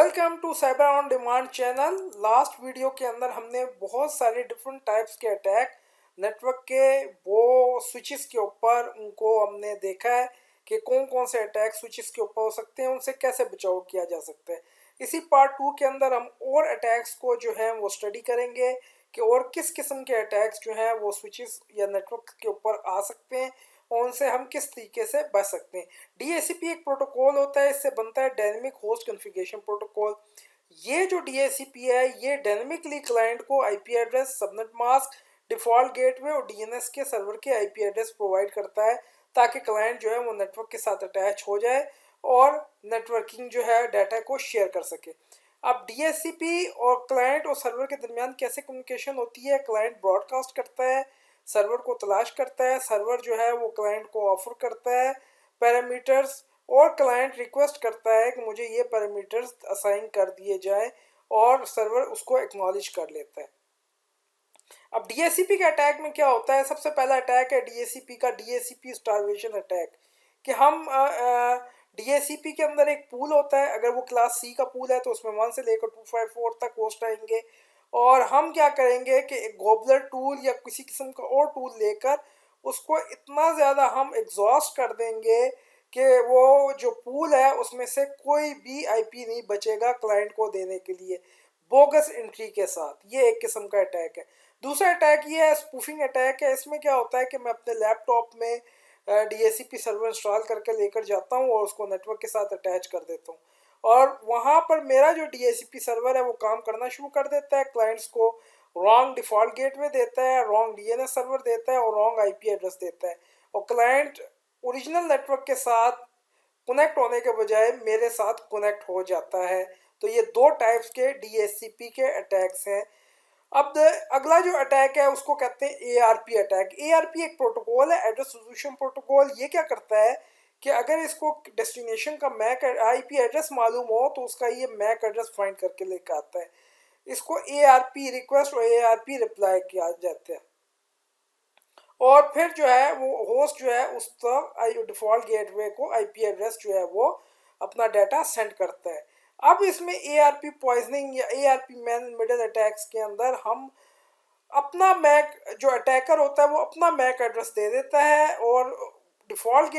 Welcome to Cyber on Demand channel. Last video के अंदर हमने बहुत सारे डिफरेंट टाइप्स के अटैक नेटवर्क के वो स्विचेस के ऊपर उनको हमने देखा है कि कौन कौन से अटैक स्विचेस के ऊपर हो सकते हैं, उनसे कैसे बचाव किया जा सकता है। इसी पार्ट 2 के अंदर हम और अटैक्स को जो है वो स्टडी करेंगे कि और किस किस्म के अटैक्स जो हैं वो स्विचेस या नेटवर्क के ऊपर आ सकते हैं और उनसे हम किस तरीके से बच सकते हैं। डीएचसीपी एक प्रोटोकॉल होता है, इससे बनता है डायनेमिक होस्ट कॉन्फ़िगरेशन प्रोटोकॉल। ये जो डीएचसीपी है ये डायनेमिकली क्लाइंट को IP address, subnet mask, default gateway और डीएनएस के सर्वर के आईपी एड्रेस प्रोवाइड करता है ताकि क्लाइंट जो है वो नेटवर्क के साथ अटैच हो जाए और नेटवर्किंग जो है डाटा को शेयर कर सके। अब डीएचसीपी और क्लाइंट और सर्वर के दरमियान कैसे कम्युनिकेशन होती है। क्लाइंट ब्रॉडकास्ट करता है, सर्वर को तलाश करता है, सर्वर जो है वो क्लाइंट को ऑफर करता है पैरामीटर्स और क्लाइंट रिक्वेस्ट करता है कि मुझे ये पैरामीटर्स असाइन कर दिए जाएं और सर्वर उसको एक्नॉलेज कर लेता है। अब डीएचसीपी के अटैक में क्या होता है, सबसे पहला अटैक है डीएचसीपी का डीएचसीपी स्टारवेशन अटैक कि हम डीएचसीपी के अंदर एक पूल होता है, अगर वो क्लास सी का पूल है तो उसमें 1 से लेकर 254 तक होस्ट आएंगे और हम क्या करेंगे कि एक गोबलर टूल या किसी किस्म का और टूल लेकर उसको इतना ज़्यादा हम एग्जॉस्ट कर देंगे कि वो जो पूल है उसमें से कोई भी आईपी नहीं बचेगा क्लाइंट को देने के लिए बोगस एंट्री के साथ। ये एक किस्म का अटैक है। दूसरा अटैक ये है स्पूफिंग अटैक है। इसमें क्या होता है कि मैं अपने लैपटॉप में डीएचसीपी सर्वर इंस्टॉल करके लेकर जाता हूँ और उसको नेटवर्क के साथ अटैच कर देता हूँ और वहाँ पर मेरा जो डीएचसीपी सर्वर है वो काम करना शुरू कर देता है, क्लाइंट्स को रॉन्ग डिफ़ॉल्ट गेटवे देता है, रॉन्ग डीएनएस सर्वर देता है और रॉन्ग आईपी एड्रेस देता है और क्लाइंट ओरिजिनल नेटवर्क के साथ कनेक्ट होने के बजाय मेरे साथ कनेक्ट हो जाता है। तो ये दो टाइप्स के डीएचसीपी के अटैक्स हैं। अब अगला जो अटैक है उसको कहते हैं एआरपी अटैक। एआरपी एक प्रोटोकॉल है, एड्रेस रिजोल्यूशन प्रोटोकॉल। ये क्या करता है कि अगर इसको डेस्टिनेशन का मैक आईपी एड्रेस मालूम हो तो उसका ये मैक एड्रेस फाइंड करके लेकर आता है। इसको एआरपी रिक्वेस्ट और एआरपी रिप्लाई किया जाता है और फिर जो है वो होस्ट जो है उस तक डिफ़ॉल्ट गेटवे को आईपी एड्रेस जो है वो अपना डाटा सेंड करता है। अब इसमें एआरपी पॉइजनिंग या एआरपी मैन मिडल अटैक्स के अंदर हम अपना मैक जो अटैकर होता है वो अपना मैक एड्रेस दे देता है और डिफ़ॉल्ट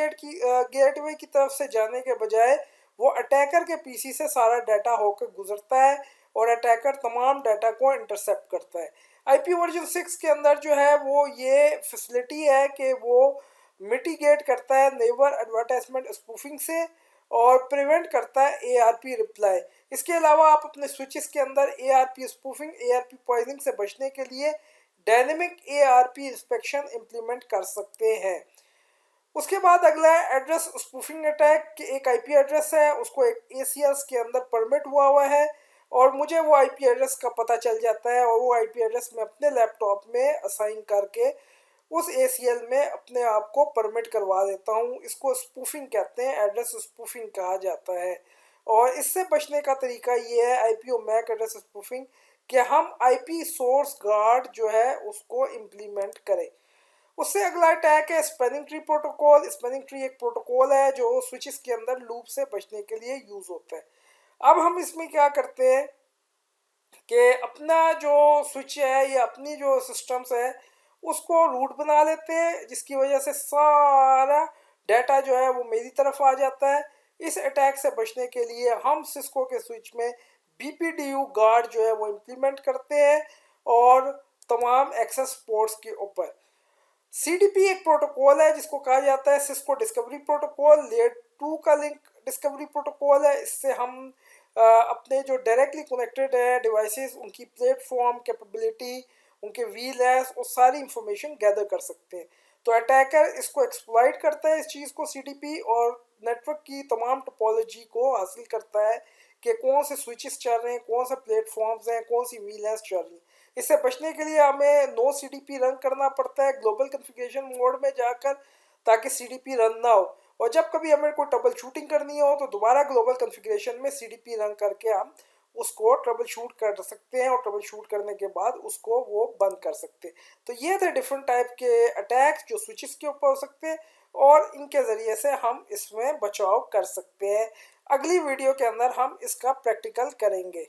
गेटवे की तरफ से जाने के बजाय वो अटैकर के पीसी से सारा डाटा होकर गुजरता है और अटैकर तमाम डाटा को इंटरसेप्ट करता है। आईपी वर्जन 6 के अंदर जो है वो ये फैसिलिटी है कि वो मिटिगेट करता है नेबर एडवर्टाइजमेंट स्पूफिंग से और प्रिवेंट करता है एआरपी रिप्लाई। इसके अलावा आप अपने स्विचेस के अंदर एआरपी स्पूफिंग, एआरपी पॉइजनिंग से बचने के लिए डायनेमिक एआरपी इंस्पेक्शन इंप्लीमेंट कर सकते हैं। उसके बाद अगला है एड्रेस स्पूफिंग अटैक कि एक आईपी एड्रेस है, उसको एक एसीएस के अंदर परमिट हुआ है और मुझे वो आईपी एड्रेस का पता चल जाता है और वो आईपी एड्रेस मैं अपने लैपटॉप में असाइन करके उस एसीएल में अपने आप को परमिट करवा देता हूँ। इसको स्पूफिंग कहते हैं, एड्रेस स्पूफिंग कहा जाता है। और इससे बचने का तरीका ये है आईपी और मैक एड्रेस स्पूफिंग कि हम आईपी सोर्स गार्ड जो है उसको इम्प्लीमेंट करें। उससे अगला अटैक है spanning tree protocol. Spanning tree एक प्रोटोकॉल है जो स्विचेस के अंदर लूप से बचने के लिए यूज होता है। अब हम इसमें क्या करते हैं कि अपना जो स्विच है या अपनी जो सिस्टम्स है उसको रूट बना लेते हैं जिसकी वजह से सारा डाटा जो है वो मेरी तरफ आ जाता है। इस अटैक से बचने के लिए हम सिस्को के स्विच में बीपीडीयू गार्ड जो है वो इम्प्लीमेंट करते हैं और तमाम एक्सेस पोर्ट्स के ऊपर। सीडीपी एक प्रोटोकॉल है जिसको कहा जाता है सिस्को डिस्कवरी प्रोटोकॉल। लेयर 2 का लिंक डिस्कवरी प्रोटोकॉल है। इससे हम अपने जो डायरेक्टली कनेक्टेड है डिवाइसेस उनकी प्लेटफॉर्म कैपेबिलिटी, उनके वीएलएस और सारी इंफॉर्मेशन गैदर कर सकते हैं। तो अटैकर इसको एक्सप्लॉइट करता है इस चीज़ को सीडीपी और नेटवर्क की तमाम टोपोलॉजी को हासिल करता है कि कौन से स्विचेस चल रहे हैं, कौन से प्लेटफॉर्म्स हैं, कौन सी वीएलएस चल रही है। इससे बचने के लिए हमें नो सीडीपी रन करना पड़ता है ग्लोबल कॉन्फ़िगरेशन मोड में जाकर ताकि सीडीपी रन ना हो और जब कभी हमें कोई ट्रबल शूटिंग करनी हो तो दोबारा ग्लोबल कॉन्फ़िगरेशन में सीडीपी रन करके हम उसको ट्रबल शूट कर सकते हैं और ट्रबल शूट करने के बाद उसको वो बंद कर सकते हैं। तो ये थे डिफरेंट टाइप के अटैक्स जो स्विचेस के ऊपर हो सकते हैं और इनके ज़रिए से हम इसमें बचाव कर सकते हैं। अगली वीडियो के अंदर हम इसका प्रैक्टिकल करेंगे।